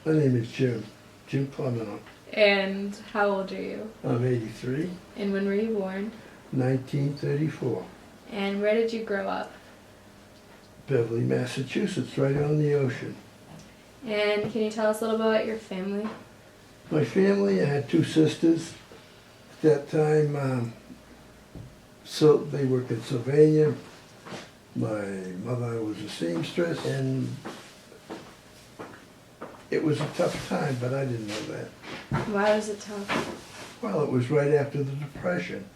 My name is Jim Clemeno. And how old are you? I'm 83, And when were you born? 1934. And where did you grow up? Beverly, Massachusetts, right on the ocean. And can you tell us a little about your family? My family, I had two sisters. At that time, so they worked in Sylvania. My mother was a seamstress, and it was a tough time, but I didn't know that. Why was it tough? Well, it was right after the Depression.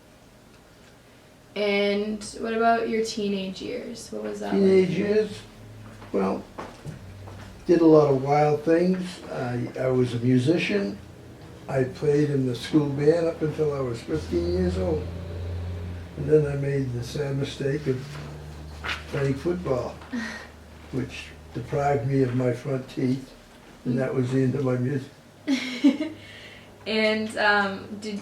And what about your teenage years? What was that Teenage like? years, well, did a lot of wild things. I was a musician. I played in the school band up until I was 15 years old. And then I made the sad mistake of playing football, which deprived me of my front teeth, and that was the end of my music. And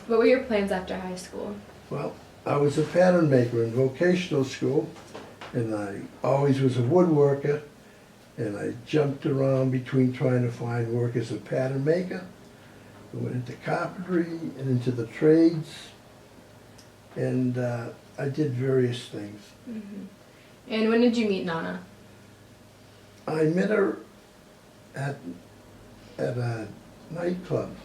what were your plans after high school? Well, I was a pattern maker in vocational school, and I always was a woodworker, and I jumped around between trying to find work as a pattern maker. I went into carpentry and into the trades, and I did various things. Mm-hmm. And when did you meet Nana? I met her at a nightclub,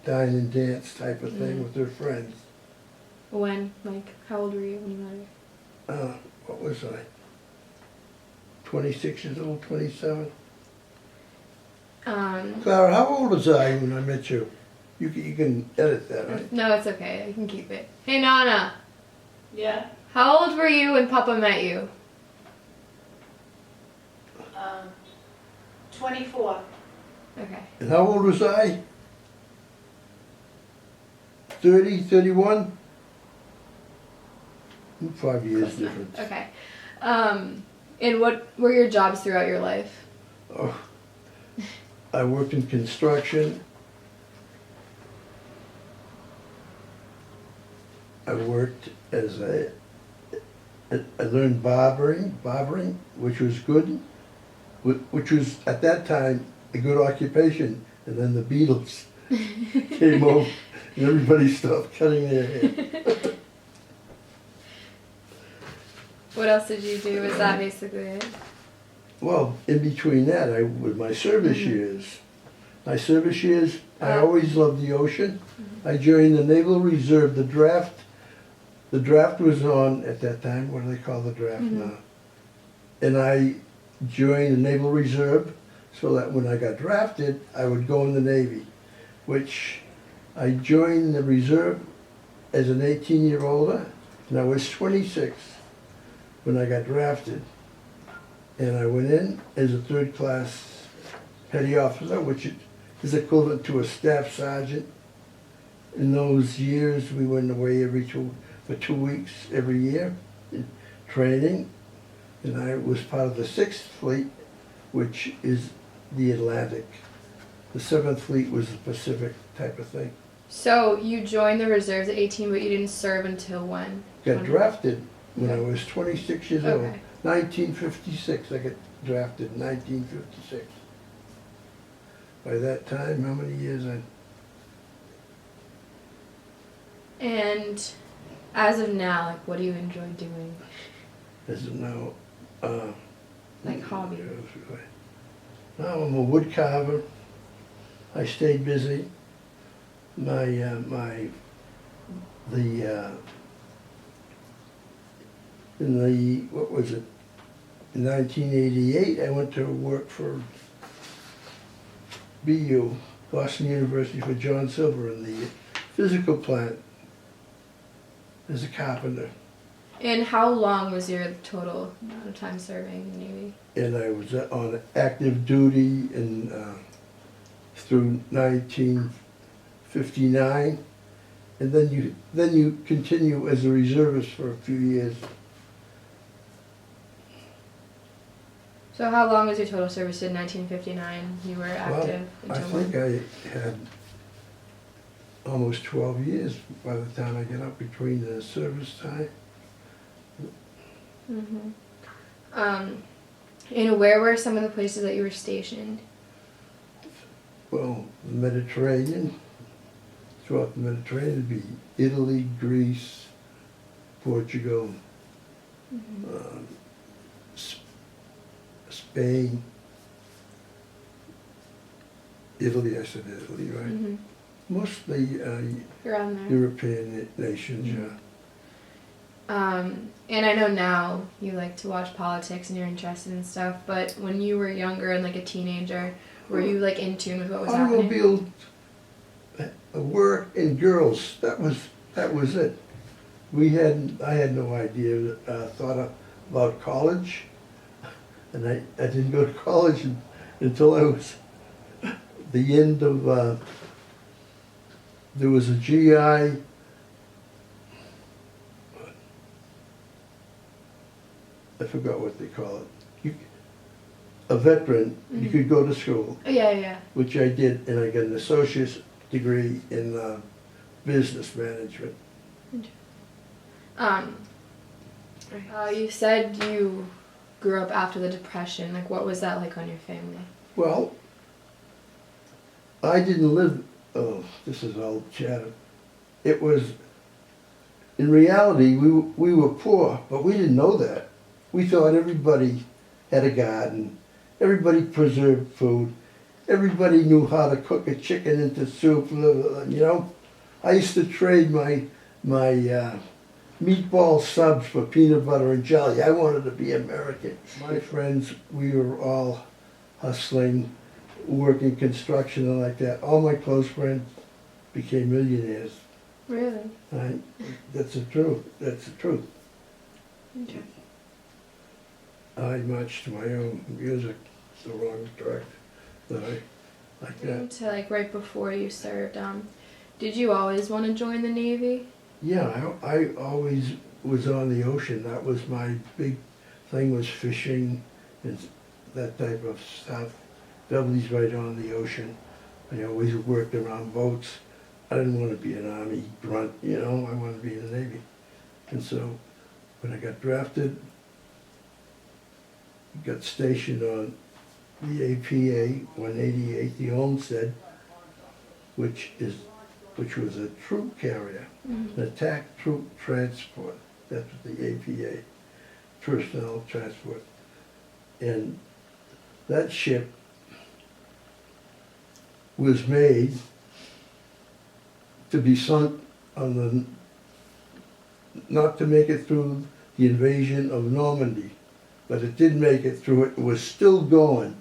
dine and dance type of thing with her friends. When? Like, how old were you when you met her? What was I? 26 years old, 27? Clara, how old was I when I met you? You can edit that, right? No, it's okay. I can keep it. Hey, Nana. Yeah. How old were you when Papa met you? 24. Okay. And how old was I? 30, 31? 5 years difference. Okay. And what were your jobs throughout your life? Oh, I worked in construction. I worked as I learned barbering, which was good, which was at that time a good occupation. And then the Beatles came over and everybody stopped cutting their hair. What else did you do? Was that basically it? Well, in between that, with my service years, I always loved the ocean. I joined the Naval Reserve, the draft. The draft was on at that time. What do they call the draft now? And I joined the Naval Reserve so that when I got drafted, I would go in the Navy, which I joined the reserve as an 18-year-old, and I was 26 when I got drafted. And I went in as a third-class petty officer, which is equivalent to a staff sergeant. In those years, we went away for 2 weeks every year in training. And I was part of the 6th Fleet, which is the Atlantic. The 7th Fleet was the Pacific type of thing. So you joined the reserves at 18, but you didn't serve until when? Got drafted when I was 26 years old. Okay. 1956, I got drafted in 1956. By that time, how many years And as of now, like, what do you enjoy doing? as of now? Like hobby? Now I'm a wood carver. I stayed busy. What was it? In 1988, I went to work for BU, Boston University, for John Silver in the physical plant as a carpenter. And how long was your total amount of time serving in the Navy? And I was on active duty through 1959, and then you continue as a reservist for a few years. So how long was your total service in 1959? You were active Well, I until think I had almost 12 years by the time I get up between the service time. And where were some of the places that you were stationed? well, the Mediterranean, throughout the Mediterranean, it'd be Italy, Greece, Portugal, um, Spain, Italy, I said Italy, right? Mm-hmm. Mostly Around there. European nations, yeah. And I know now you like to watch politics and you're interested in stuff, but when you were younger and like a teenager, were you like in tune with what was happening? Automobile, work and girls, that was it. I had no idea, thought about college, and I didn't go to college until I was the end of, there was a GI, I forgot what they call it. A veteran, you could go to school, Yeah, yeah. which I did, and I got an associate's degree in business management. You said you grew up after the Depression. Like, what was that like on your family? Well, I didn't live, oh, this is all chatter. It was, in reality, we were poor, but we didn't know that. We thought everybody had a garden, everybody preserved food, everybody knew how to cook a chicken into soup, you know. I used to trade my meatball subs for peanut butter and jelly. I wanted to be American. My friends, we were all hustling, working construction and like that. All my close friends became millionaires. Really? Right? That's the truth. That's the truth. Okay. I marched to my own music, the wrong track. That I like that. To like right before you served, did you always want to join the Navy? Yeah, I always was on the ocean. That was my big thing, was fishing and that type of stuff. Dudley's right on the ocean. I always worked around boats. I didn't want to be an Army grunt, you know, I wanted to be in the Navy. And so when I got drafted, got stationed on the APA 188, the Olmsted, which was a troop carrier, an attack troop transport. That's what the APA, personnel transport. And that ship was made to be sunk on the, not to make it through the invasion of Normandy, but it did make it through it. It was still going.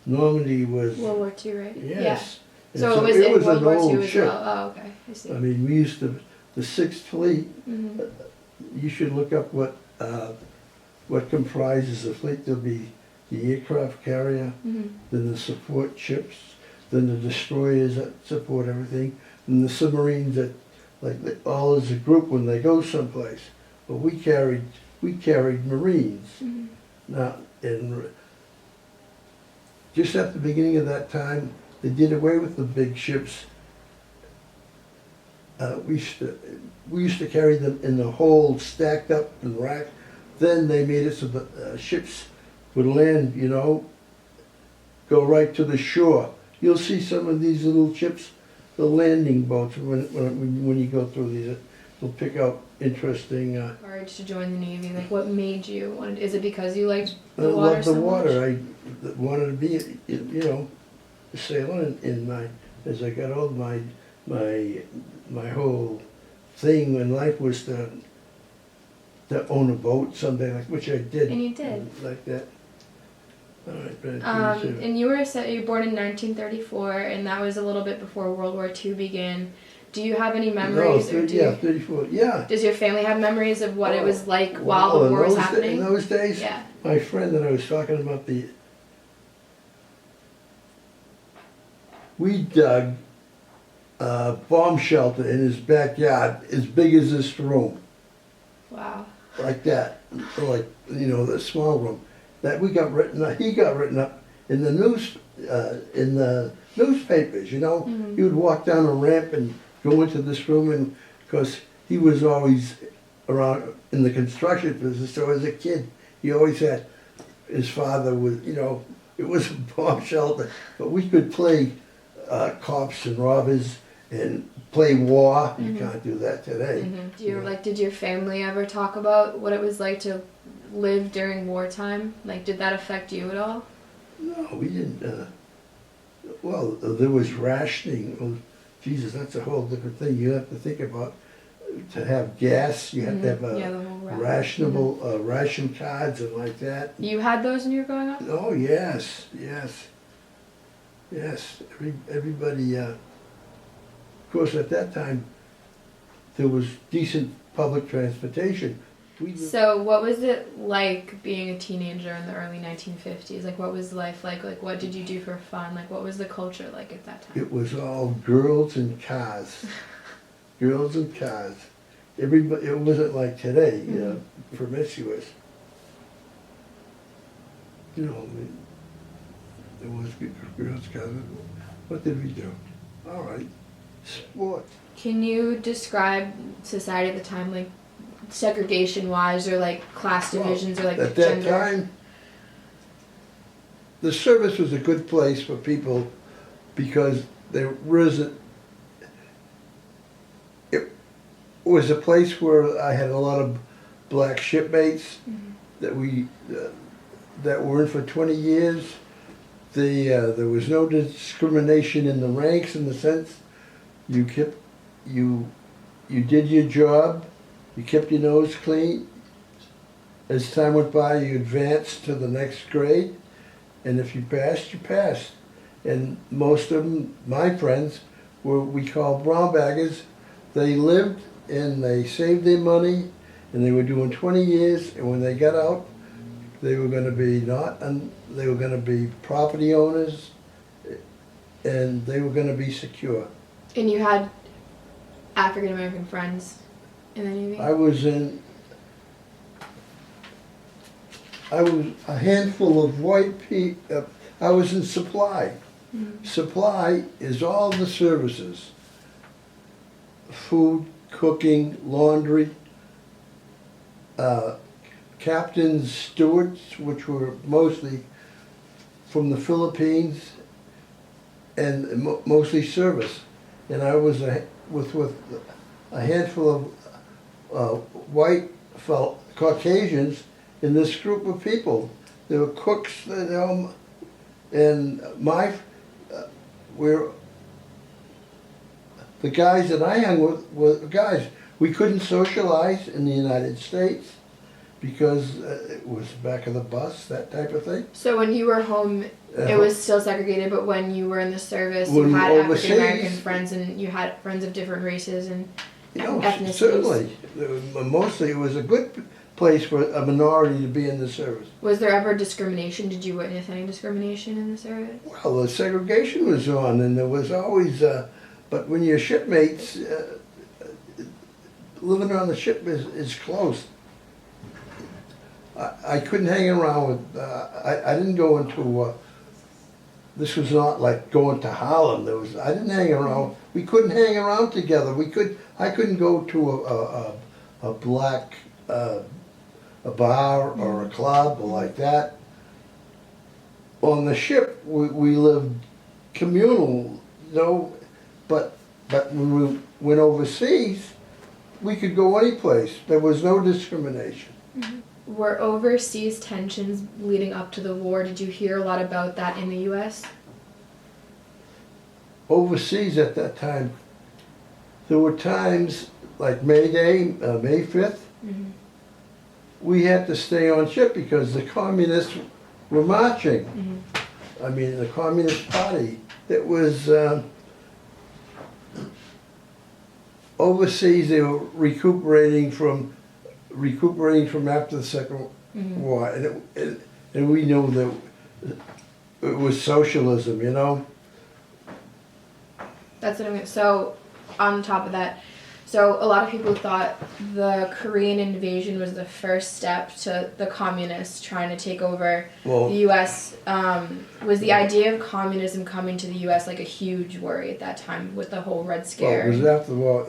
Normandy was, World War II, right? yes. And So it was in an World War old II as ship. well. Oh, okay. I see. I mean, we used to, the Sixth Fleet, Mm-hmm. you should look up what comprises the fleet. There'll be the aircraft carrier, Mm-hmm. then the support ships, then the destroyers that support everything, and the submarines that, like, all as a group when they go someplace. But we carried Marines. Mm-hmm. Now, just at the beginning of that time, they did away with the big ships. We used to carry them in the hold, stacked up in rack. Then they made it so the ships would land, you know, go right to the shore. You'll see some of these little ships, the landing boats, when you go through these, you'll pick out interesting. Courage to join the Navy. Like, what made you want? Is it because you liked I the water love so the much? water. I wanted to be, you know, a sailor. In my, as I got old, my whole thing in life was to own a boat someday, like, which I did. And you did. Like that. All right, but And you were born in 1934, and that was a little bit before World War II began. Do you have any memories? No, yeah, 34. Yeah. Does your family have memories of what it was like Well, while the in war was those happening? in those days, Yeah. my friend that I was talking about, we dug a bomb shelter in his backyard as big as this room, Wow. like that, like, you know, the small room. That he got written up in the newspapers, you know. Mhm. He would walk down a ramp and go into this room, and because he was always around in the construction business, so as a kid, he always had, his father was, you know, it was a bomb shelter, but we could play cops and robbers and play war. You can't do that today. Do you did your family ever talk about what it was like to live during wartime? Like, did that affect you at all? No, we didn't. Well, there was rationing. Oh, Jesus, that's a whole different thing. You have to think about to have gas. You have to have Yeah, the whole rationable ration cards and like that. You had those when you were growing up? Oh yes. Everybody. Of course, at that time, there was decent public transportation. So what was it like being a teenager in the early 1950s? Like, what was life like? Like, what did you do for fun? Like, what was the culture like at that time? It was all girls and cars. Girls and cars. Everybody, it wasn't like today, promiscuous. You know, there was girls, cars. What did we do? All right, sport. Can you describe society at the time, like, segregation-wise, or like class divisions, or like At gender? that time, the service was a good place for people because there wasn't. It was a place where I had a lot of black shipmates that that were in for 20 years. There was no discrimination in the ranks in the sense you did your job. You kept your nose clean. As time went by, you advanced to the next grade, and if you passed, you passed. And most of them, my friends, were we called brown baggers. They lived and they saved their money, and they were doing 20 years. And when they got out, they were going to be they were going to be property owners, and they were going to be secure. And you had African American friends in the Navy? I was a handful of white people. I was in supply. Supply is all the services. Food, cooking, laundry, captains, stewards, which were mostly from the Philippines, and mostly service. And I was with a handful of white Caucasians in this group of people. There were cooks, and the guys that I hung with were guys. We couldn't socialize in the United States because it was back of the bus, that type of thing. So when you were home, it was still segregated, but when you were in the service, you When had overseas- African American friends, and you had friends of different races and ethnicities. Certainly. Mostly it was a good place for a minority to be in the service. Was there ever discrimination? Did you witness any discrimination in the service? Well, the segregation was on, and there was always, but when your shipmates, living on the ship is close. I couldn't hang around with, I didn't go into, this was not like going to Harlem. I didn't hang around, we couldn't hang around together. I couldn't go to a black, a bar or a club or like that. On the ship, we lived communal, but when we went overseas, we could go any place. There was no discrimination. Were overseas tensions leading up to the war? Did you hear a lot about that in the U.S.? Overseas at that time, there were times like May Day, May 5th, we had to stay on ship because the communists were marching. I mean, the Communist Party. It was overseas. They were recuperating from after the Second War, and we knew that it was socialism. That's what I'm going to. So, on top of that, so a lot of people thought the Korean invasion was the first step to the communists trying to take over the U.S. Was the idea of communism coming to the U.S. like a huge worry at that time with the whole Red Scare? Well, it was after the war.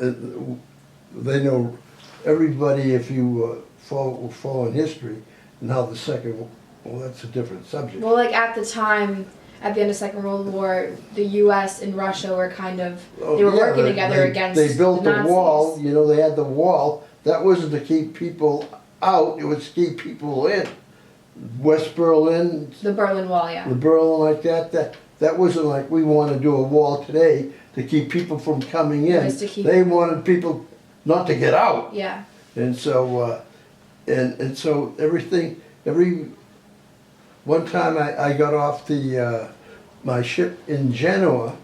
They know everybody. If you follow in history and how the second. Well, that's a different subject. Well, like at the time, at the end of Second World War, the U.S. and Russia were kind of, Oh, they were yeah, working together against They built the the Nazis. wall, you know, they had the wall. That wasn't to keep people out, it was to keep people in. West Berlin, The Berlin Wall, yeah. the Berlin like that wasn't like we want to do a wall today to keep people from coming It in. was to keep- They wanted people not to get out. Yeah. And so, and so one time I got off my ship in Genoa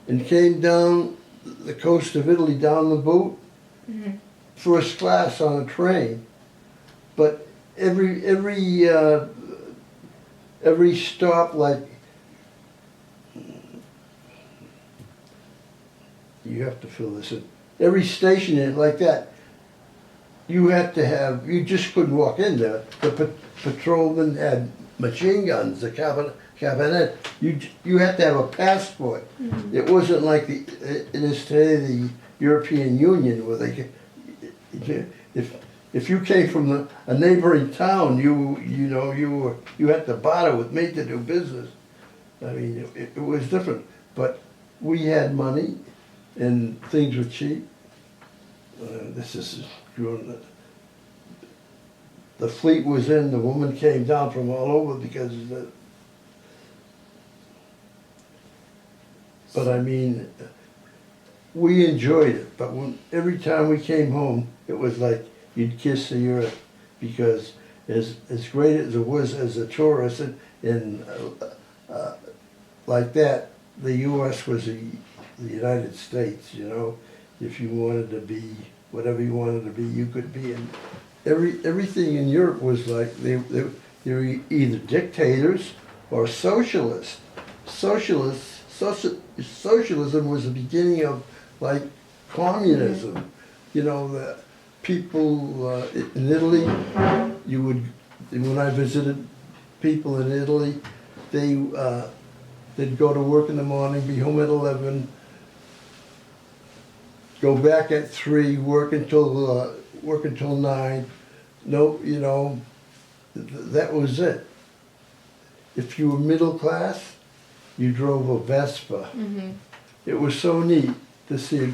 and came down the coast of Italy, down the boat, first class on a train. But every stop, like, you have to fill this in. Every station in like that, you just couldn't walk in there. The patrolman had machine guns, the cabinet. You had to have a passport. It wasn't like it is today, the European Union, where if you came from a neighboring town, you had to barter with me to do business. I mean, it was different, but we had money and things were cheap. This is during the fleet was in. The woman came down from all over because of the. But I mean, we enjoyed it. But every time we came home, it was like you'd kiss the earth, because as great as it was as a tourist in like that, the U.S. was the United States. You know, if you wanted to be whatever you wanted to be, you could be. And everything in Europe was like they were either dictators or socialists. Socialism was the beginning of like communism. You know, the people in Italy, when I visited people in Italy, they'd go to work in the morning, be home at 11, go back at 3, work until 9. No, you know, that was it. If you were middle class, you drove a Vespa. It was so neat to see a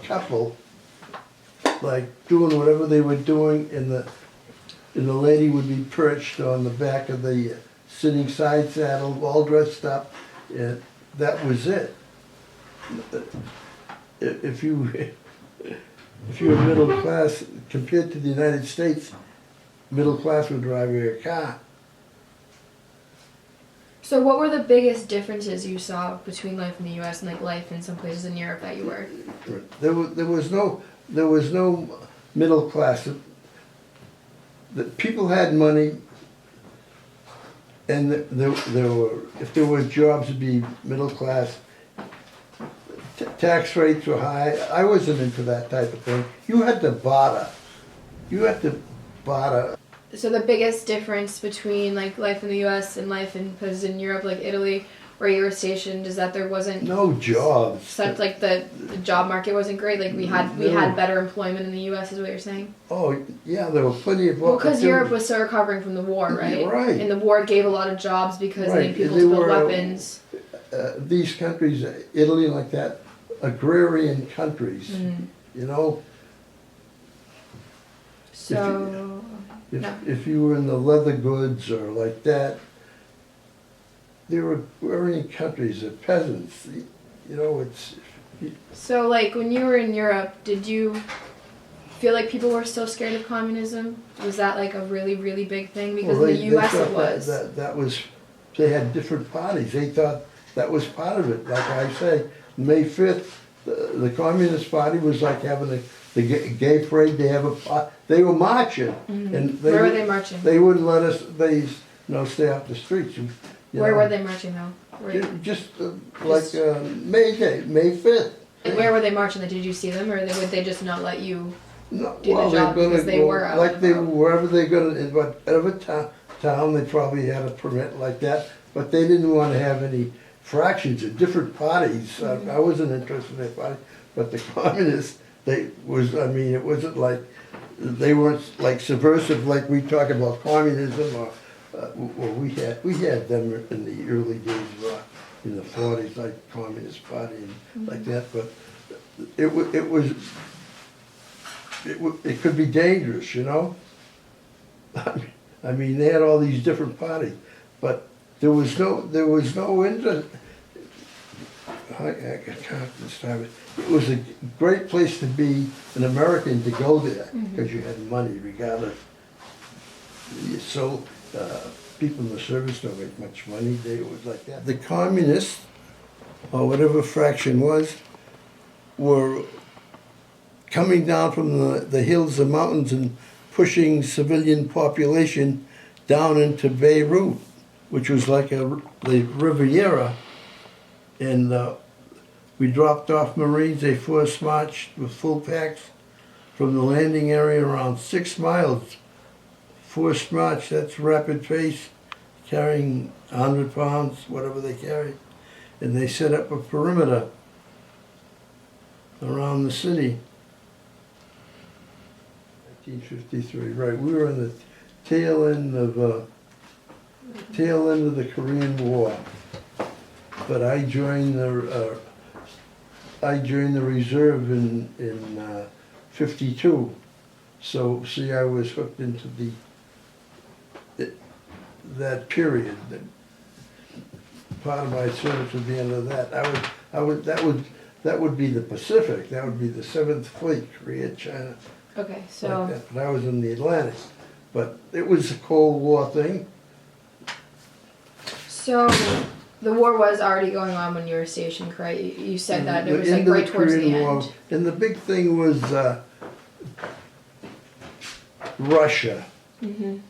couple like doing whatever they were doing, and the lady would be perched on the back of the sitting side saddle, all dressed up, and that was it. If you were middle class, compared to the United States, middle class would drive you a car. So what were the biggest differences you saw between life in the U.S. and like life in some places in Europe that you were? There was no middle class. The people had money, and there were, if there were jobs, it'd be middle class. Tax rates were high. I wasn't into that type of thing. You had to barter. So the biggest difference between like life in the U.S. and life in places in Europe, like Italy, where you were stationed, is that there wasn't no jobs. Such like the job market wasn't great. Like we had better employment in the U.S. is what you're saying. Oh yeah, there were plenty of. Well, because Europe was still recovering from the war, right? Right. And the war gave a lot of jobs because Right. they needed people to build weapons. These countries, Italy, like that, agrarian countries. You know. So. If you were in the leather goods or like that, they were agrarian countries, the peasants. You know, it's. So, like, when you were in Europe, did you feel like people were still scared of communism? Was that like a really, really big thing? Because in the U.S. it was. That was. They had different parties. They thought that was part of it. Like I say, May 5th, the Communist Party was like having the gay parade. They were marching, and where were they marching? They wouldn't let us. Stay off the streets. Where were they marching though? Just like May Day, May 5th. And where were they marching? Did you see them, or would they just not let you No, do the job because they were out? Like they wherever they're gonna in whatever town they probably had a permit like that, but they didn't want to have any fractions of different parties. I wasn't interested in their party, but the communists, it wasn't like they weren't like subversive like we talk about communism or. Well, we had them in the early days in the 40s, like Communist Party and like that, but it could be dangerous, you know? I mean, they had all these different parties, but there was no interest. I can't describe it. It was a great place to be an American to go there because you had money regardless. So people in the service don't make much money. They was like that. The communists, or whatever fraction was, were coming down from the hills and mountains and pushing civilian population down into Beirut, which was like the Riviera. And we dropped off Marines. They force marched with full packs from the landing area around 6 miles. Forced march, that's rapid pace, carrying 100 pounds, whatever they carry. And they set up a perimeter around the city. 1953, right. We were in the tail end of the Korean War. But I joined the reserve in 52. So see, I was hooked into that period. Part of my service would be under that. That would be the Pacific. That would be the 7th Fleet, Korea, China. Okay, so. Like that. But I was in the Atlantic. But it was a Cold War thing. So the war was already going on when you were stationed, correct? You said that it was like right towards the end. And the big thing was Russia.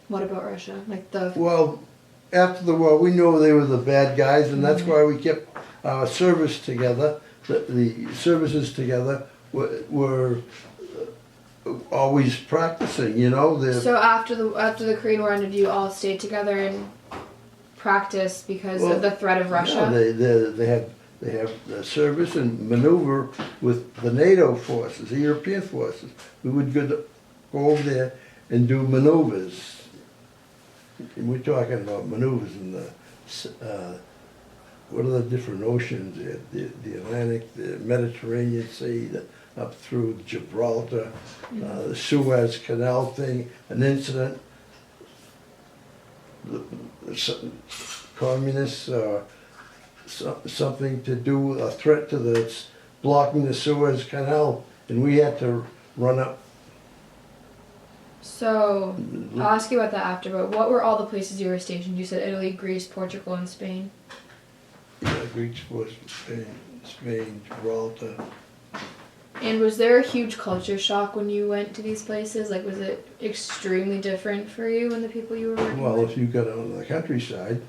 What about Russia? Like the. Well, after the war, we knew they were the bad guys, and that's why we kept our service together. The services together were always practicing, you know. So after the Korean War ended, you all stayed together and practiced because of the threat of Russia? Yeah, they have service and maneuver with the NATO forces, the European forces. We would go over there and do maneuvers. And we're talking about maneuvers in the, what are the different oceans? The Atlantic, the Mediterranean Sea, up through Gibraltar, the Suez Canal thing, an incident. Communists, something to do, a threat to blocking the Suez Canal, and we had to run up. So, I'll ask you about that after, but what were all the places you were stationed? You said Italy, Greece, Portugal, and Spain. Yeah, Greece, Spain, Gibraltar. And was there a huge culture shock when you went to these places? Like, was it extremely different for you and the people you were working with? Well, if you got on the countryside,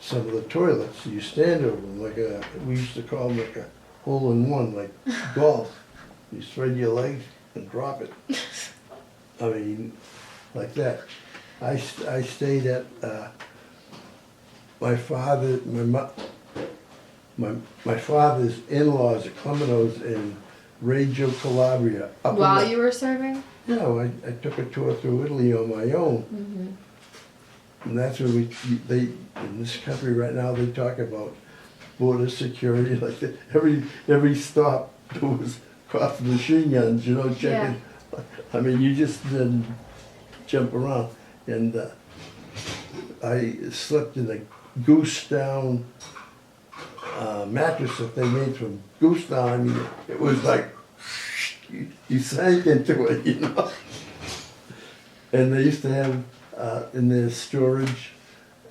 some of the toilets, you stand over them like we used to call them like a hole-in-one, like golf. You spread your legs and drop it. I mean, like that. I stayed at my father's in-laws at Clemeno's in Reggio Calabria. While you were serving? No, I took a tour through Italy on my own. And that's where in this country right now, they talk about border security, like that. Every stop there was cops with machine guns, you know, checking. Yeah. I mean, you just didn't jump around. And I slept in a goose down mattress that they made from goose down. I mean, it was like, you sank into it, you know. And they used to have in their storage,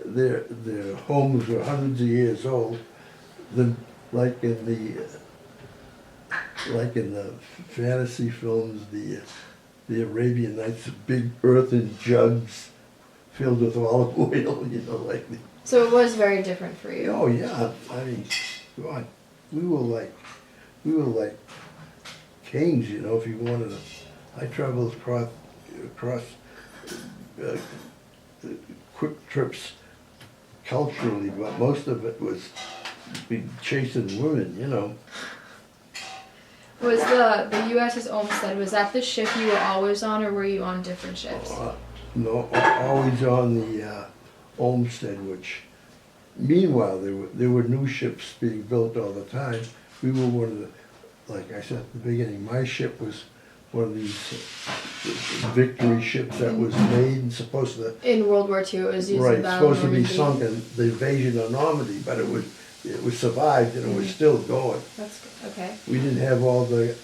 their homes were hundreds of years old. Like in the fantasy films, the Arabian Nights, big earthen jugs filled with olive oil, you know, like. So it was very different for you. Oh yeah, I mean, God, we were like kings, you know. If you wanted to, I traveled across quick trips culturally, but most of it was chasing women, you know. Was the USS Olmsted, was that the ship you were always on, or were you on different ships? No, always on the Olmsted, which meanwhile, there were new ships being built all the time. We were one of the, like I said at the beginning, my ship was one of these victory ships that was made and supposed to, In World War II, it was used right, in Battle of supposed to be Normandy. sunk in the invasion of Normandy, but it was survived and it was still going. That's good. Okay. We didn't have all the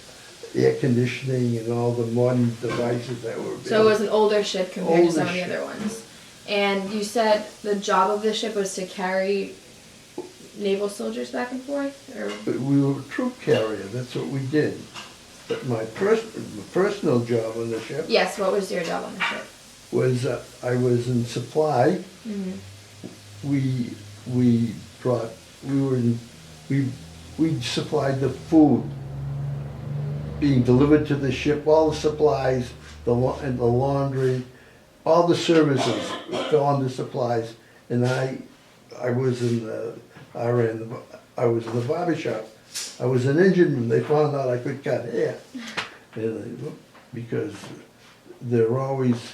air conditioning and all the modern devices that were. So it was an older ship compared to some of the Older other ones. And you said the job of the ship was to carry naval soldiers back and forth, or We were a troop carrier, that's what we did. But my personal job on the ship yes, what was your job on the ship? was, I was in supply. We brought, we supplied the food being delivered to the ship, all the supplies, and the laundry, all the services fell under supplies. And I was in the, I was in the barber shop. I was an engineman. They found out I could cut hair. Because there were always,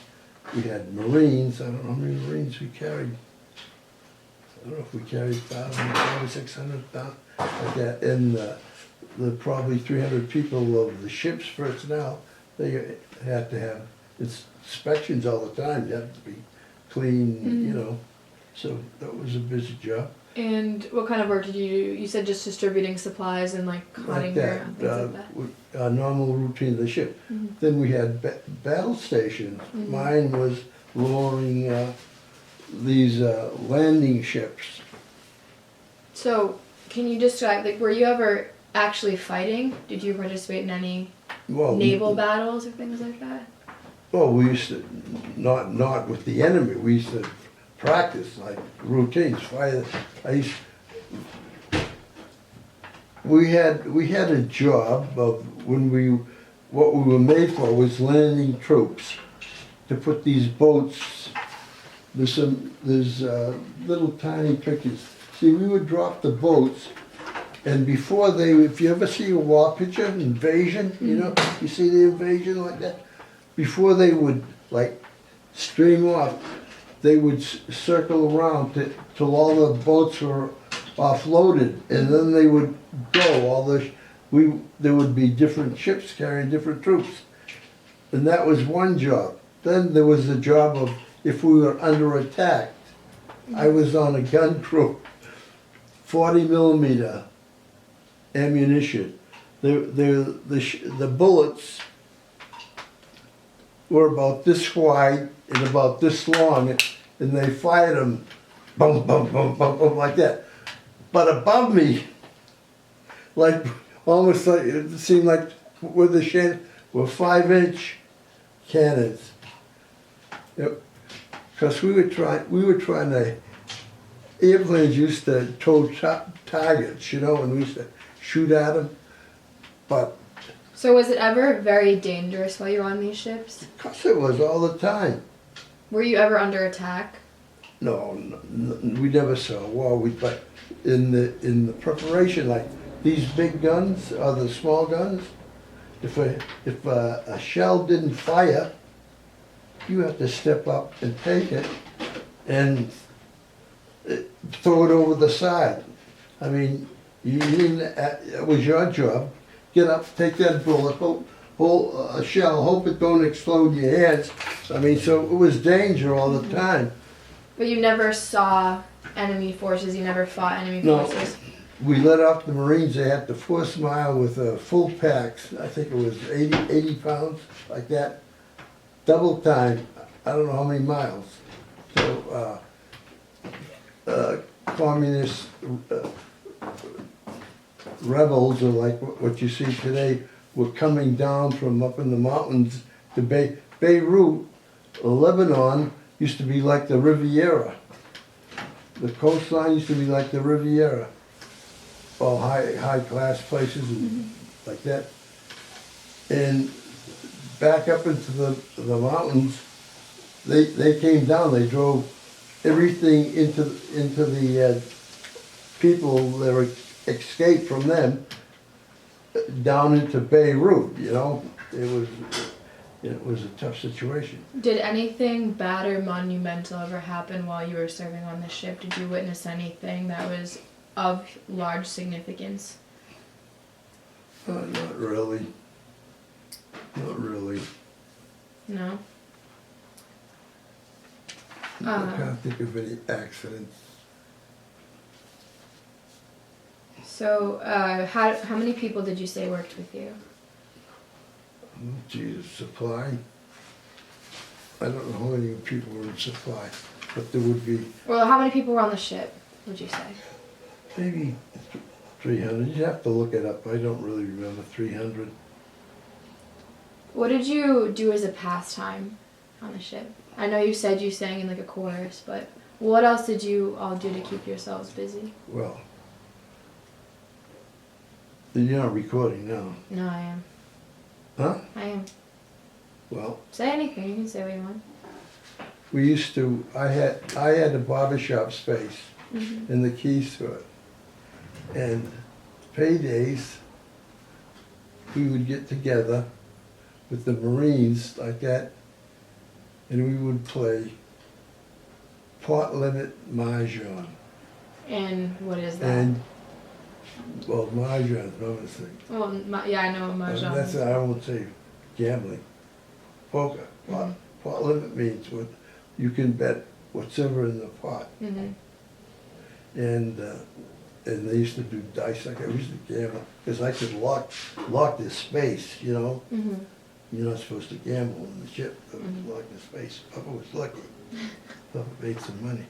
we had Marines, I don't know how many Marines we carried. I don't know if we carried 1,000, 600, like that. And the probably 300 people of the ship's personnel, they had to have inspections all the time. You had to be clean, you know. So that was a busy job. And what kind of work did you do? You said just distributing supplies and like cutting hair and things like that. Normal routine of the ship. Then we had battle stations. Mine was lowering these landing ships. So can you describe, like, were you ever actually fighting? Did you participate in any naval battles or things like that? Well, we used to, not with the enemy, we used to practice, like routines, fire. We had a job of what we were made for was landing troops, to put these boats, there's little tiny pictures. See, we would drop the boats, and before if you ever see a war picture, invasion, you know, you see the invasion like that? Before they would like stream off, they would circle around till all the boats were offloaded, and then they would go. There would be different ships carrying different troops, and that was one job. Then there was the job of if we were under attack. I was on a gun crew, 40 millimeter ammunition. The bullets were about this wide and about this long, and they fired them, boom, boom, boom, boom, boom, like that. But above me, like almost like it seemed like were 5-inch cannons. Because we were trying to. Airplanes used to tow targets, you know, and we used to shoot at them, but. So was it ever very dangerous while you were on these ships? Of course it was, all the time. Were you ever under attack? No, we never saw a war. But in the preparation, like these big guns or the small guns, if a shell didn't fire, you have to step up and take it and throw it over the side. I mean, it was your job. Get up, take that bullet, pull a shell, hope it don't explode in your hands. I mean, so it was danger all the time. But you never saw enemy forces, you never fought enemy forces? We let off the Marines, they had the 4th mile with full packs. I think it was 80 pounds, like that. Double time, I don't know how many miles. So, communist rebels, or like what you see today, were coming down from up in the mountains to Beirut. Lebanon used to be like the Riviera. The coastline used to be like the Riviera. All high class places and like that. And back up into the mountains, they came down, they drove everything into the people that were escaped from them down into Beirut, you know. It was, it was a tough situation. Did anything bad or monumental ever happen while you were serving on the ship? Did you witness anything that was of large significance? Not really. Not really. No? I can't think of any accidents. So, how many people did you say worked with you? Oh, Jesus, supply. I don't know how many people were in supply, but there would be Well, how many people were on the ship, would you say? maybe 300. You'd have to look it up. I don't really remember 300. What did you do as a pastime on the ship? I know you said you sang in like a chorus, but what else did you all do to keep yourselves busy? Well, you're not recording now. No, I am. Huh? I am. Well, Say anything. You can say what you want. we used to, I had a barbershop space Mm-hmm. and the keys to it. And paydays, we would get together with the Marines like that, and we would play pot limit mahjong. And what is that? And, well, mahjong is another thing. Well, yeah, I know what mahjong That's, is. I won't say gambling. Poker. Pot limit means what you can bet whatever in the pot. Mm-hmm. And they used to do dice like that. We used to gamble because I could lock this space, you know. Mm-hmm. You're not supposed to gamble on the ship. But Mhm. lock the space. Papa was lucky. Papa made some money.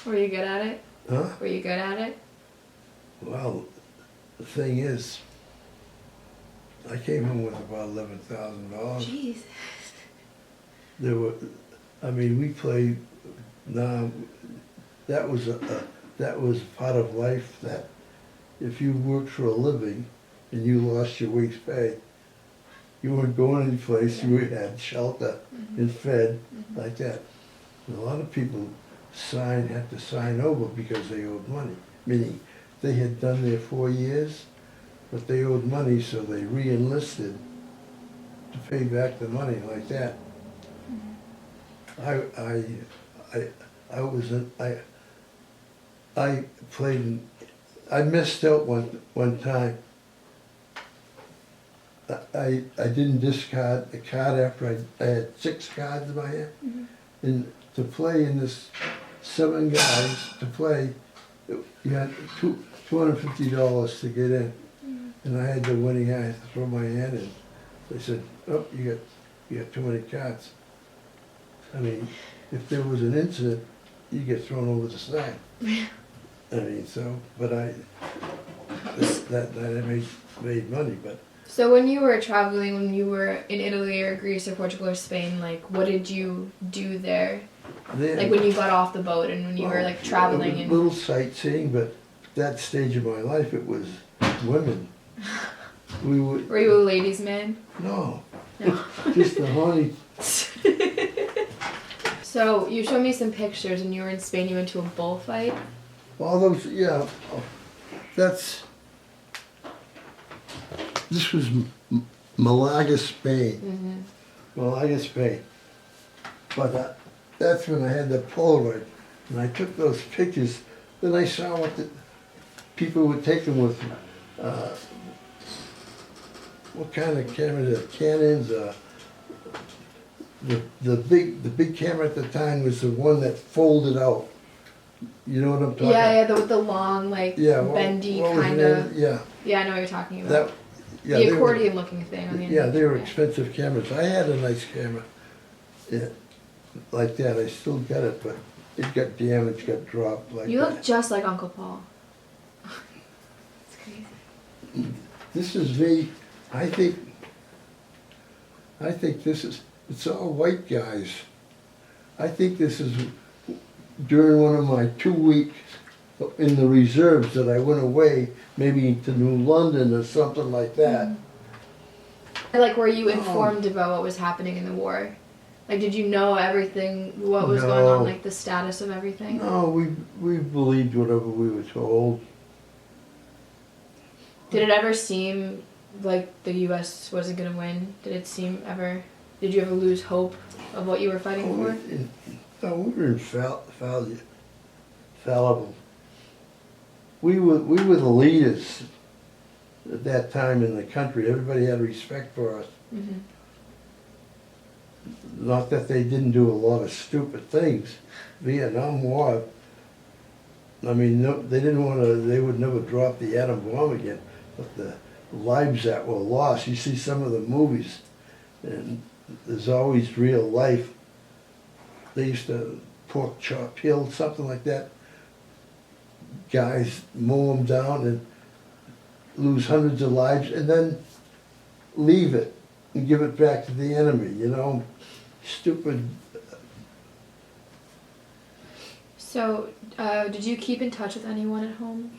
Were you good at it? Huh? Were you good at it? Well, the thing is, I came home with about $11,000. Jeez. There were, I mean, we played. Now, that was that was part of life. That if you worked for a living and you lost your week's pay, you weren't going any place. You had shelter and fed like that. And a lot of people had to sign over because they owed money. Meaning, they had done their 4 years, but they owed money, so they re-enlisted to pay back the money like that. I played I missed out one time. I didn't discard a card after I had 6 cards in my hand. Mm-hmm. And to play in this 7 guys to play, you had $250 to get in. Mm-hmm. And I had the winning hand, I had to throw my hand in. They said, oh, you got too many cards. I mean, if there was an incident, you get thrown over the side. I mean, so, but that I made money, but. So when you were traveling, when you were in Italy or Greece or Portugal or Spain, like what did you do there? Like when you got off the boat and when you were like traveling and little sightseeing, but that stage of my life, it was women. Were you a ladies' man? No. No. Just the honey. So you showed me some pictures and you were in Spain, you went to a bullfight? All those, yeah, this was Malaga, Spain. Mm-hmm. Malaga, Spain. But that's when I had the Polaroid. And I took those pictures, then I saw what the people were taking with, what kind of camera, the Canons, the big camera at the time was the one that folded out. You know what I'm talking about? Yeah, with the long, like, bendy kind of. Yeah. Yeah, I know what you're talking about. Yeah, the accordion-looking thing on the end. Yeah, they were expensive cameras. I had a nice camera, like that. I still got it, but it got damaged, got dropped like You that. look just like Uncle Paul. It's crazy. This is me. I think it's all white guys. I think this is during one of my 2 weeks in the reserves that I went away, maybe to New London or something like that. Like, were you informed about what was happening in the war? Like, did you know everything, what was going on, like the status of everything? No, we believed whatever we were told. Did it ever seem like the U.S. wasn't going to win? Did it seem ever did you ever lose hope of what you were fighting for? No, we were infallible. We were the leaders at that time in the country. Everybody had respect for us. Mm-hmm. Not that they didn't do a lot of stupid things. Vietnam War, I mean, no, they didn't want to, they would never drop the atom bomb again. But the lives that were lost, you see some of the movies, and there's always real life. They used to pork chop hill, something like that. Guys mow them down and lose hundreds of lives and then leave it and give it back to the enemy, you know? Stupid. So, did you keep in touch with anyone at home?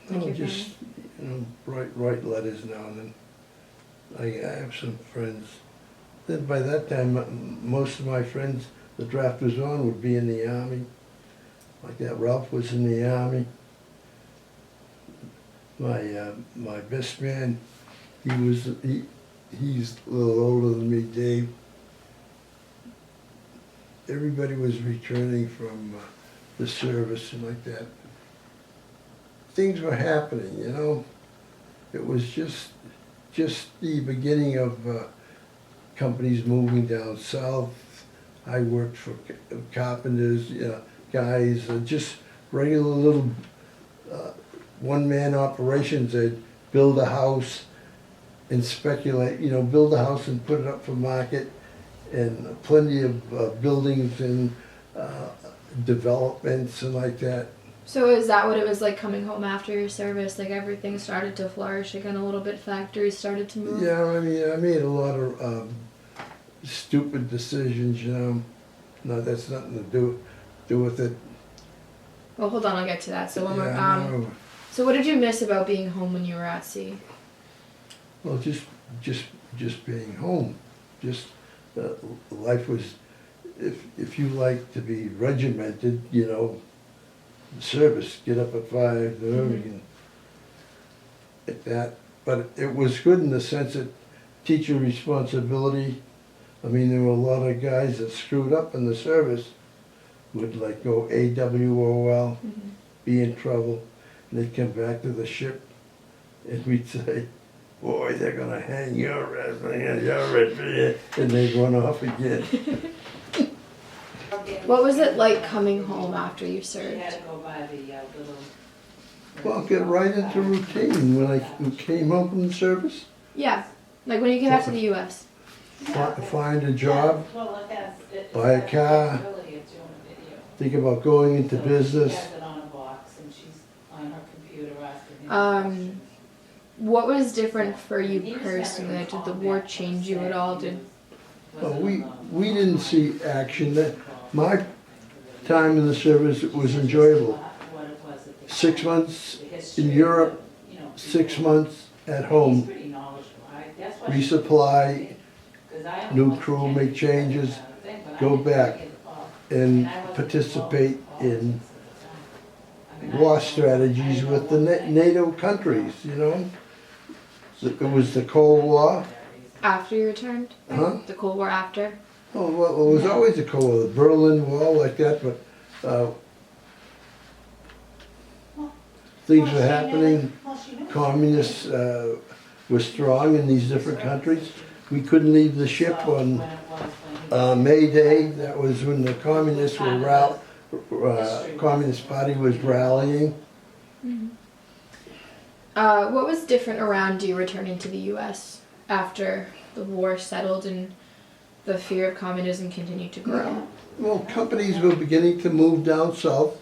Like No, your just, you know, write letters now and then. I have some friends. Then by that time, most of my friends the draft was on would be in the Army. Like that, Ralph was in the Army. My best man, he's a little older than me, Dave. Everybody was returning from the service and like that. Things were happening, you know. It was just the beginning of companies moving down south. I worked for carpenters, you know, guys, just regular little one-man operations. They'd build a house and speculate, you know, build a house and put it up for market, and plenty of buildings and developments and like that. So is that what it was like coming home after your service? Like everything started to flourish again a little bit, factories started to move? Yeah, I mean, I made a lot of stupid decisions, you know. No, that's nothing to do with it. Well, hold on, I'll get to that. So when Yeah, we're, no. so what did you miss about being home when you were at sea? Well, just being home. Just life was, if you like to be regimented, you know, service, get up at 5, and like that. But it was good in the sense that teacher responsibility. I mean, there were a lot of guys that screwed up in the service, would like go AWOL, be in trouble, and they'd come back to the ship, and we'd say, boy, they're gonna hang your ass, and they'd run off again. What was it like coming home after you served? Well, get right into routine. When I came home from the service, Yeah, like when you came back to the U.S. Find a job, buy a car, think about going into business. What was different for you personally? Like, did the war change you at all? Well, we didn't see action. My time in the service was enjoyable. 6 months in Europe, 6 months at home. Resupply, new crew, make changes, go back and participate in war strategies with the NATO countries, you know. It was the Cold War. After you returned? Huh? The Cold War after? Oh, well, it was always the Cold War, the Berlin Wall, like that, but things were happening. Communists were strong in these different countries. We couldn't leave the ship on May Day. That was when the communists were Communist Party was rallying. What was different around you returning to the U.S. after the war settled and the fear of communism continued to grow? Well, companies were beginning to move down south.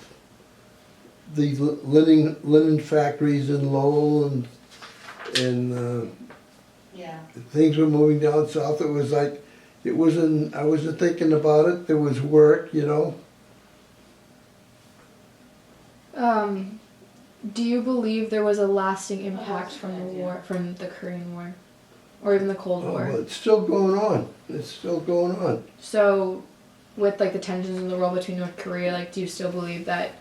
The linen factories in Lowell and things were moving down south. It was like, I wasn't thinking about it. There was work, you know. Do you believe there was a lasting impact from the war, from the Korean War, or even the Cold War? Well, it's still going on. It's still going on. So, with like the tensions in the world between North Korea, like, do you still believe that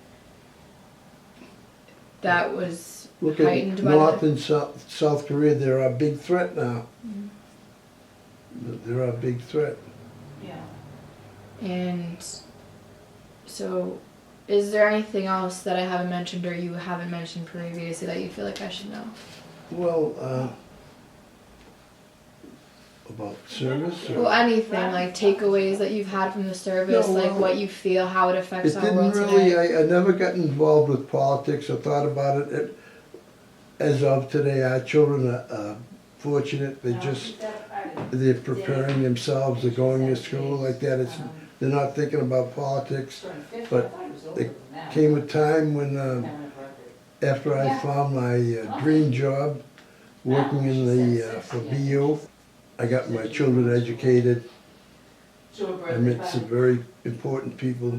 was Look at heightened by North and South Korea. They're a big threat now. They're a big threat. Yeah. And so, is there anything else that I haven't mentioned or you haven't mentioned previously that you feel like I should know? Well, about service? Or? Well, anything, like takeaways that you've had from the service, No, like well, what you feel, how it affects It our didn't world really, today. I never got involved with politics or thought about it. As of today, our children are fortunate. They're preparing themselves, they're going to school like that. They're not thinking about politics. But there came a time when, after I found my dream job, working in for BU, I got my children educated. I met some very important people,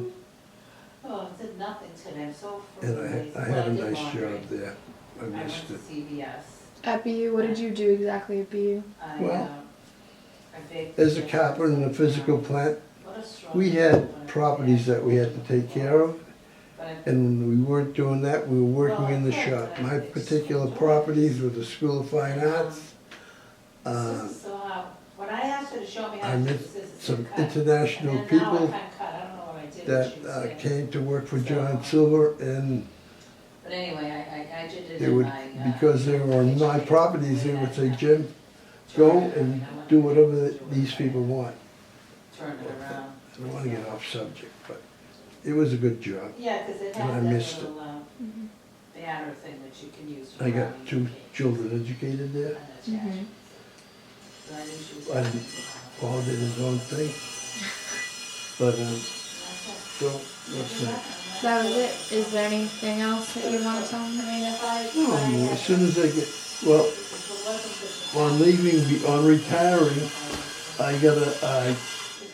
Oh, it did nothing today, I'm so and frustrated. I had a nice job there. I I went missed to it. CVS. At BU, what did you do exactly at BU? Well, I baked As a the carpenter in a physical plant, What a struggle. we had properties that we had to take care of, But I- and when we weren't doing that, we were working in the shop. My particular properties were the School of Fine Arts. This is so hard. When I asked her to show me how I to do met this, it's some cut. international And then now I people can't cut. I don't know what I did when that she was there. came to work for John Silver, and But anyway, I did it they in would, my. because they were on my properties, they would say, Jim, go and do whatever these people want. Turn it around. I don't want to get off subject, but it was a good job. Yeah, because it And I has that missed it. little, banner thing that you can use. for I got routing 2 your cake. children educated there. And attachments. So I knew she was. I didn't- Paul did his own thing. But, so, what's that? That was it. Is there anything else that you want to tell me? No, as soon as I get, well, on leaving, on retiring, I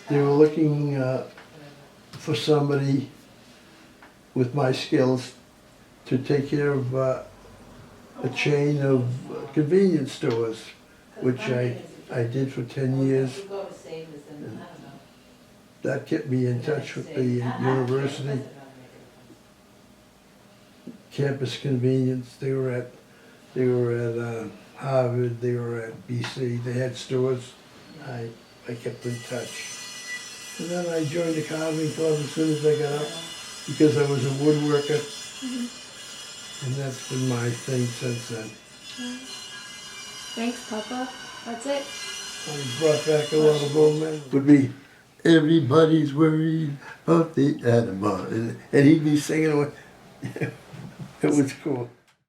they were looking for somebody with my skills to take care of a chain of convenience stores, which I did for 10 years. That kept me in touch with the university, Campus Convenience. They were at Harvard, they were at BC, they had stores. I kept in touch. And then I joined the carving club as soon as I got up, because I was a woodworker. And that's been my thing since then. Thanks, Papa. That's it. I brought back a lot of old men. Would be, everybody's worried about the animal. And he'd be singing away. It was cool.